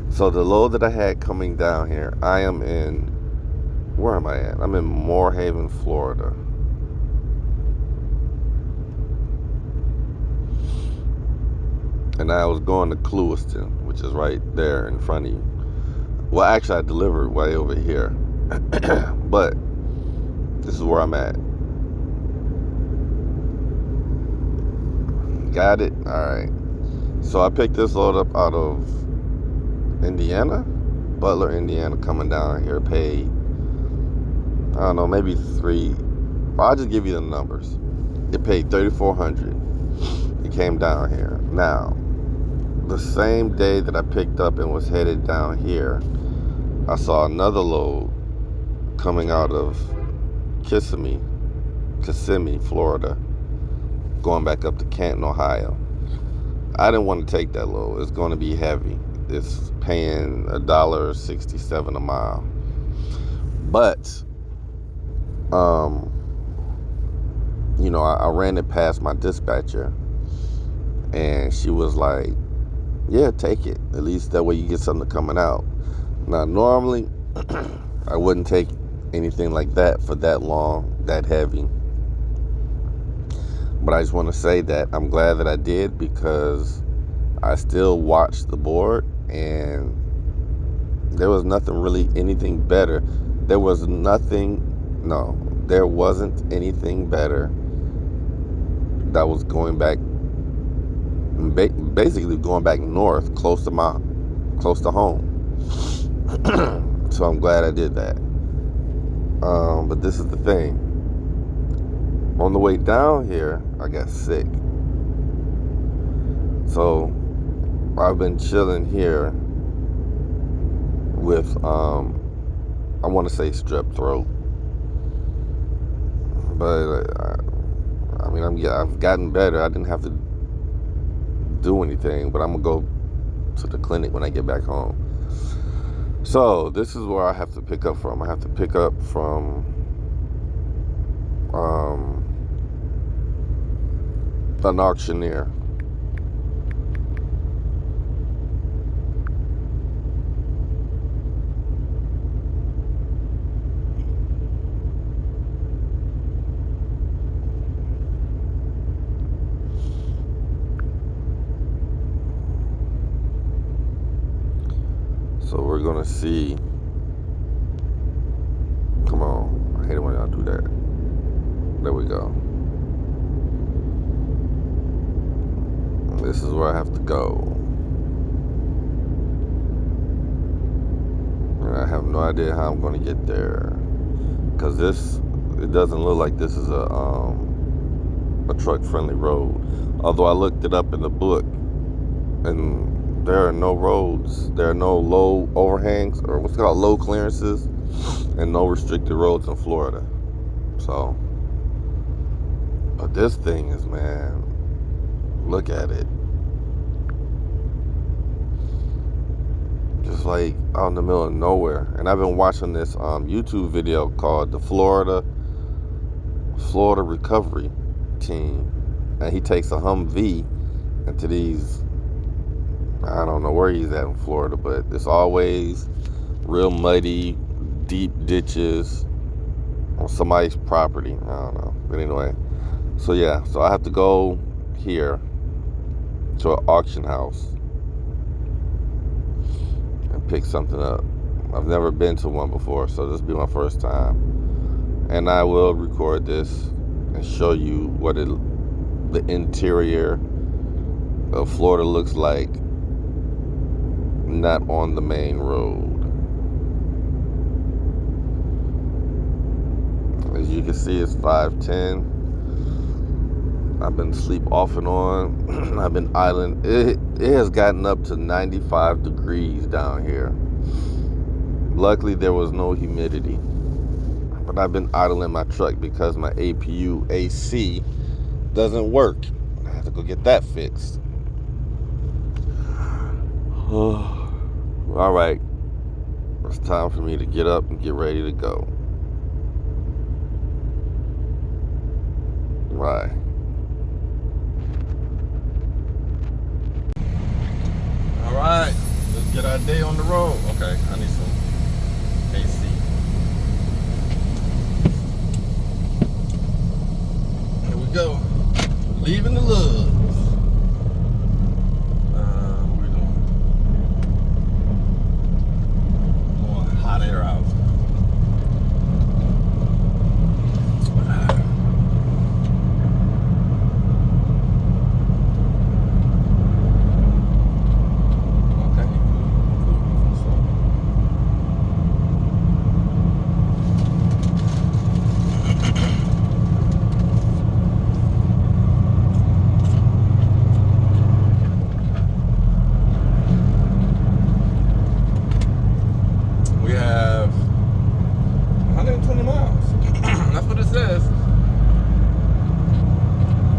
So the load that I had coming down here, I am in, where am I at? I'm in Moorhaven, Florida. And I was going to Clewiston, which is right there in front of you. Well, actually, I delivered way over here. But this is where I'm at. Got it? Alright. So I picked this load up out of Indiana? Butler, Indiana, coming down here. Paid, I don't know, maybe I'll just give you the numbers. It paid $3,400. It came down here. Now, the same day that I picked up and was headed down here, I saw another load coming out of Kissimmee, Florida, going back up to Canton, Ohio. I didn't want to take that load. It's going to be heavy. It's paying $1.67 a mile. But, I ran it past my dispatcher, and she was like, yeah, take it. At least that way you get something coming out. Now, normally, I wouldn't take anything like that for that long, that heavy. But I just want to say that I'm glad that I did, because I still watched the board, and there was anything better. There wasn't anything better that was going back, basically going back north, close to home. So I'm glad I did that. But this is the thing. On the way down here, I got sick. So I've been chilling here with, I want to say strep throat. But, I've gotten better. I didn't have to do anything, but I'm going to go to the clinic when I get back home. So this is where I have to pick up from. I have to pick up from an auctioneer. So we're gonna see. Come on, I hate it when y'all do that. There we go. This is where I have to go. And I have no idea how I'm gonna get there, because it doesn't look like this is a truck-friendly road. Although I looked it up in the book, and there are no roads. There are no low overhangs, or what's called low clearances, and no restricted roads in Florida. So, but this thing is, man, look at it. Just like out in the middle of nowhere. And I've been watching this YouTube video called the Florida Recovery Team. And he takes a Humvee into these, I don't know where he's at in Florida, but it's always real muddy, deep ditches on somebody's property. I don't know. But anyway, so yeah, so I have to go here to an auction house and pick something up. I've never been to one before, so this will be my first time. And I will record this and show you what the interior of Florida looks like, not on the main road. As you can see, it's 5:10. I've been asleep off and on. I've been idling. It has gotten up to 95 degrees down here. Luckily, there was no humidity. But I've been idling my truck because my APU AC doesn't work. I have to go get that fixed. All right. It's time for me to get up and get ready to go. Right. Another day on the road. Okay, I need some AC. Here we go. Leaving the Loves. What are we doing? Blowing hot air out. We have 120 miles. That's what it says.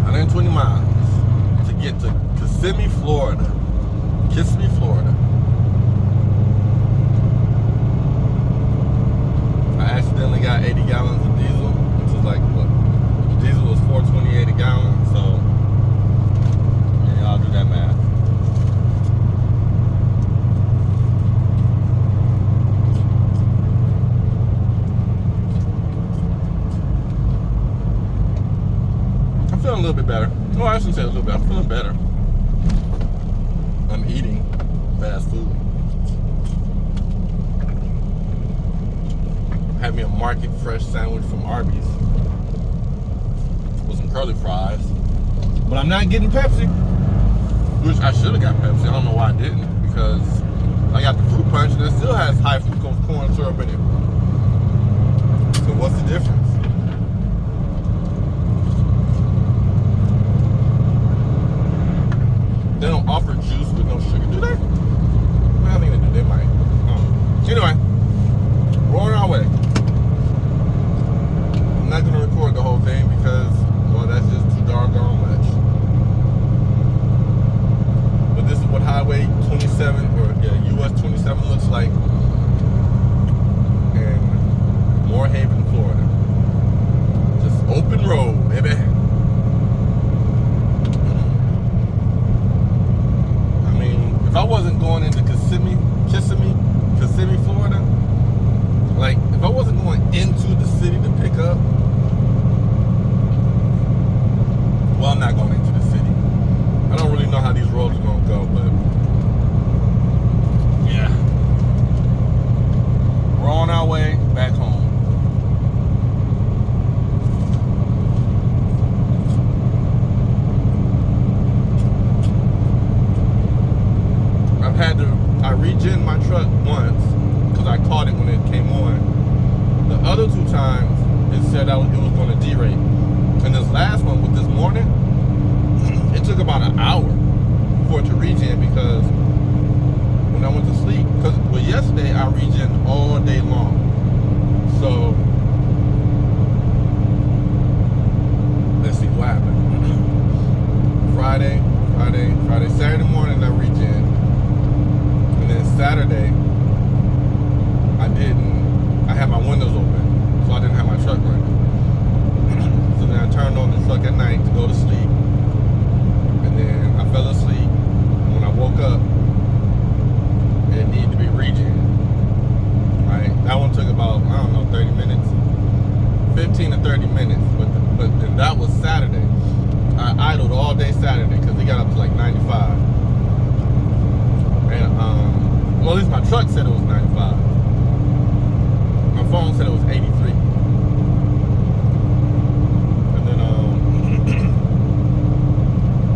120 miles to get to Kissimmee, Florida. Kissimmee, Florida. I accidentally got 80 gallons of diesel, which is like, what? Diesel was $4.28 a gallon, so yeah, I'll do that math. I'm feeling a little bit better. Oh, I shouldn't say a little bit. I'm feeling better. I'm eating fast food. Had me a market fresh sandwich from Arby's with some curly fries. But I'm not getting Pepsi, which I should have got Pepsi. I don't know why I didn't, because I got the fruit punch and it still has high fructose corn syrup in it. So what's the difference? They don't offer juice with no sugar, do they? I think they do. They might. Anyway, we're on our way. I'm not gonna record the whole thing because, well, that's just too doggone much. But this is what Highway 27 or US 27 looks like in Moorhaven, Florida. Just open road, baby. If I wasn't going into Kissimmee, Florida, like if I wasn't going into the city to pick up, well, I'm not going into the city. I don't really know how these roads are gonna go, but yeah, we're on our way back home. I regen my truck once because I caught it when it came on. The other two times it said it was going to derate. And this last one with this morning, it took about an hour for it to regen because when I went to sleep, well, yesterday I regen all day long. So let's see what happened. Friday, Saturday morning I regen. And then Saturday, I had my windows open, so I didn't have my truck running. So then I turned on the truck at night to go to sleep. And then I fell asleep. And when I woke up, it needed to be regen. Right? That one took about, 30 minutes. 15 to 30 minutes. But then that was Saturday. I idled all day Saturday because it got up to like 95. And well, at least my truck said it was 95. My phone said it was 83. And then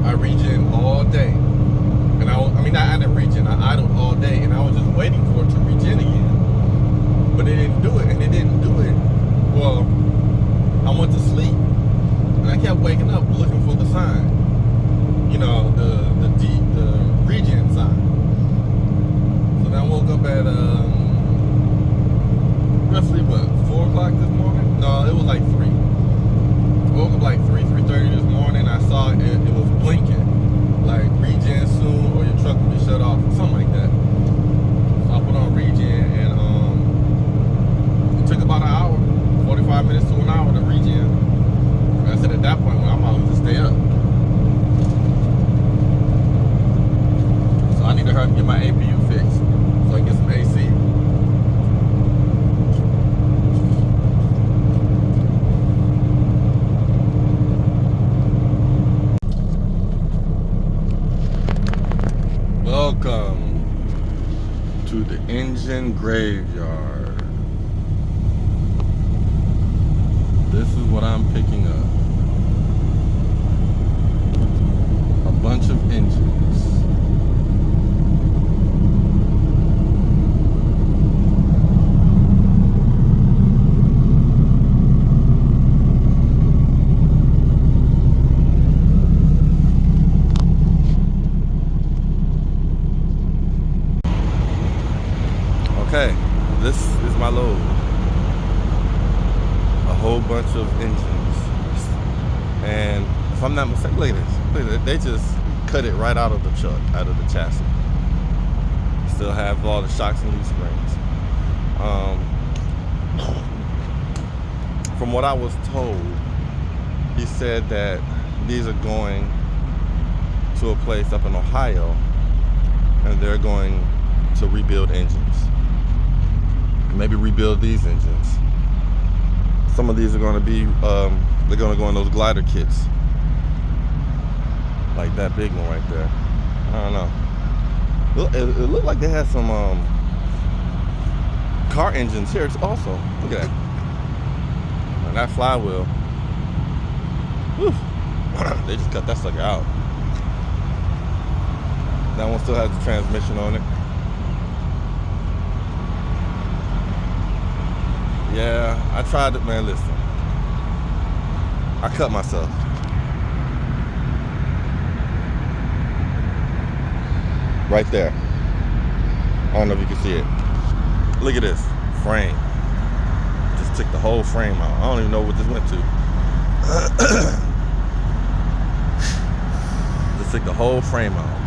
I regen all day. And I didn't regen. I idled all day, and I was just waiting for it to regen again. But it didn't do it, and it didn't do it. Well, I went to sleep, and I kept waking up looking for the sign. You know, the regen sign. So then I woke up at roughly 4 o'clock this morning? No, it was like 3. I woke up like 3:30 this morning. I saw it was blinking, like regen soon or your truck will be shut off, something like that. So I put on regen, and it took about an hour, 45 minutes to an hour to regen. And I said at that point, well, I might as well just stay up. So I need to hurry and get my APU fixed. Welcome to the engine graveyard. This is what I'm picking up. A bunch of engines. Okay, this is my load. A whole bunch of engines. And if I'm not mistaken, look at this. They just cut it right out of the truck, out of the chassis. Still have all the shocks and leaf springs. From what I was told, he said that these are going to a place up in Ohio and they're going to rebuild engines. Maybe rebuild these engines. Some of these are going to be, they're going to go in those glider kits. Like that big one right there. I don't know. It looked like they had some car engines here also. Look at that. And that flywheel. Whew. They just cut that sucker out. That one still has the transmission on it. Yeah, I tried it, man, listen. I cut myself. Right there. I don't know if you can see it. Look at this frame. Just took the whole frame out. I don't even know what this went to. Just took the whole frame out.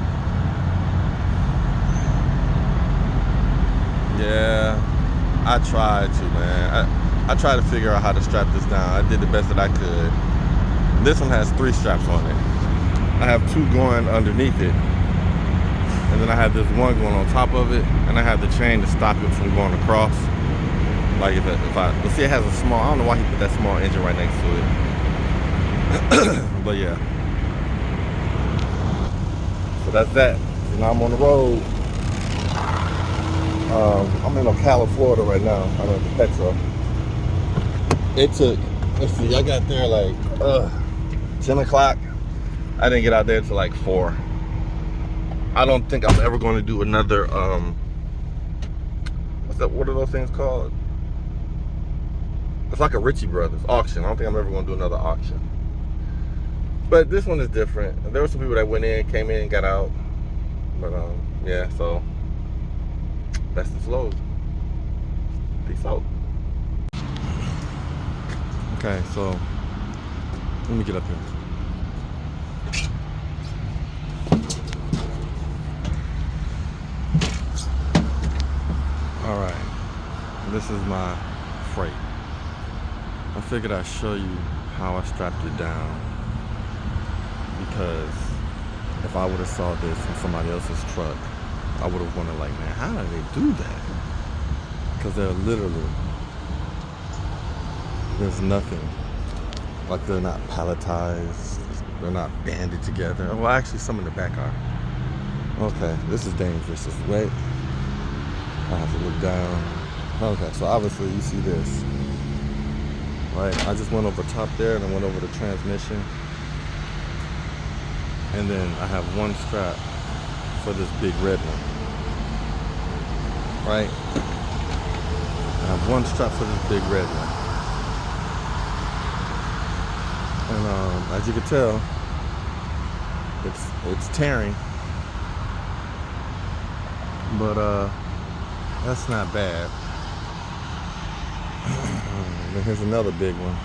Yeah. I tried to, man. I tried to figure out how to strap this down. I did the best that I could. This one has 3 straps on it. I have 2 going underneath it. And then I have this one going on top of it. And I have the chain to stop it from going across. Like if I see it has a small, I don't know why he put that small engine right next to it. But yeah. So that's that. So now I'm on the road. I'm in Ocala, Florida right now. I'm at the Petro. It took, let's see, I got there like 10 o'clock. I didn't get out there until like 4. I don't think I'm ever going to do another, what are those things called? It's like a Ritchie Brothers auction. I don't think I'm ever going to do another auction. But this one is different. There were some people that went in, came in, got out. But yeah, so. That's the flow. Peace out. Okay, so let me get up here. All right, this is my freight. I figured I'd show you how I strapped it down, because if I would have saw this in somebody else's truck, I would have wondered, like, man, how do they do that? Because they're literally, there's nothing. Like, they're not palletized. They're not banded together. Well, actually, some in the back are. Okay, this is dangerous. It's wet. I have to look down. Okay, so obviously you see this. Right, I just went over top there and I went over the transmission. And then I have one strap for this big red one, right? I have one strap for this big red one, and as you can tell, it's tearing, but that's not bad. Then here's another big one.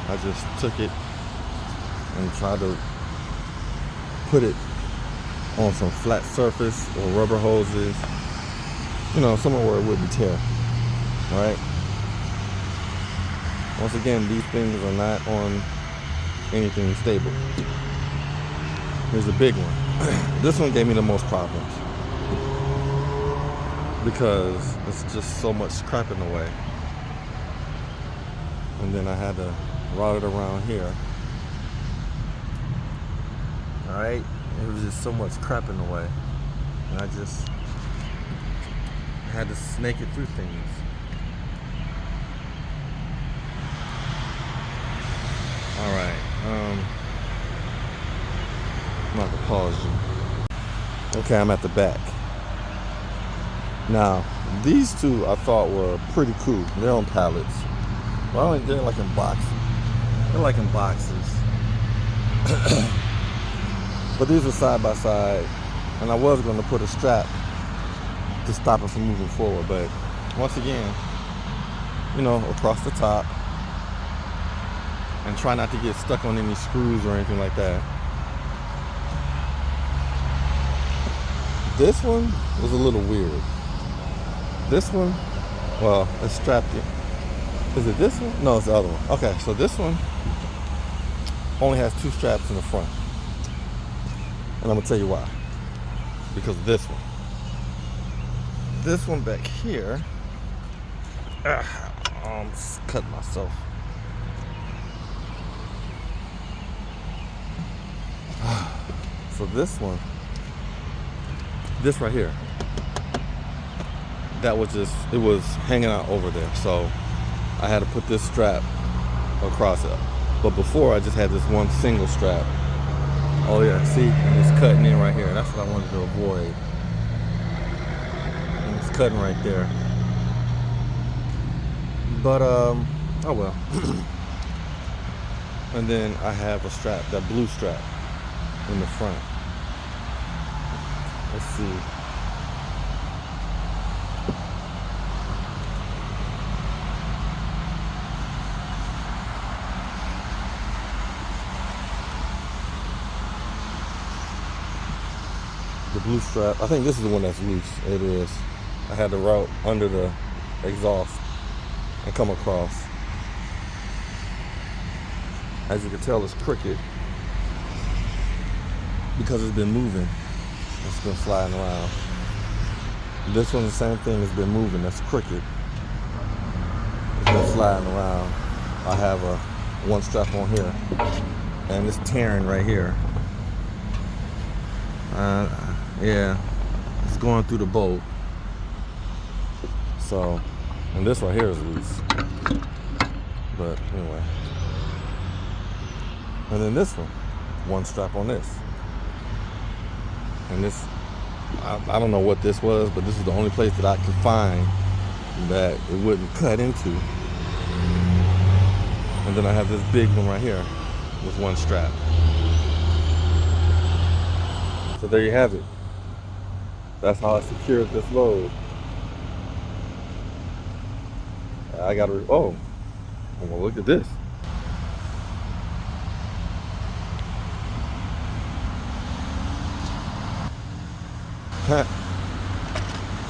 I just took it and tried to put it on some flat surface or rubber hoses, you know, somewhere where it wouldn't tear. Alright? Once again, these things are not on anything stable. Here's a big one. This one gave me the most problems because it's just so much crap in the way. And then I had to route it around here. Alright? It was just so much crap in the way. and I just had to snake it through things. All right, I'm about to pause you. Okay, I'm at the back. Now, these two I thought were pretty cool. They're on pallets. Well, they're like in boxes. They're like in boxes. But these are side by side, and I was going to put a strap to stop it from moving forward, but once again, you know, across the top, and try not to get stuck on any screws or anything like that. This one was a little weird. This one, well, it's strapped in. Is it this one? No, it's the other one. Okay, so this one only has 2 straps in the front. And I'm gonna tell you why. Because of this one. This one back here, I'm cutting myself. So this one, this right here, that was just, it was hanging out over there. So I had to put this strap across it. But before I just had this one single strap. Oh yeah, see, and it's cutting in right here. That's what I wanted to avoid. And it's cutting right there. But oh well. And then I have a strap, that blue strap in the front. Let's see. The blue strap, I think this is the one that's loose. It is. I had to route under the exhaust and come across. As you can tell, it's crooked because it's been moving. It's been flying around. This one's the same thing. It's been moving. That's crooked. It's been flying around. I have one strap on here, and it's tearing right here. Yeah, it's going through the bolt. So, and this right here is loose. But anyway. And then this one strap on this. And this, I don't know what this was, but this is the only place that I could find that it wouldn't cut into. And then I have this big one right here with one strap. So there you have it. That's how I secured this load. I gotta, oh, well, look at this.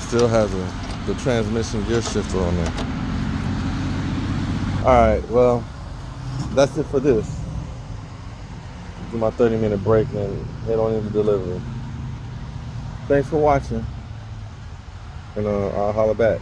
Still has the transmission gear shifter on there. Alright, well, that's it for this. Do my 30-minute break and then head on into delivery. Thanks for watching, and I'll holler back.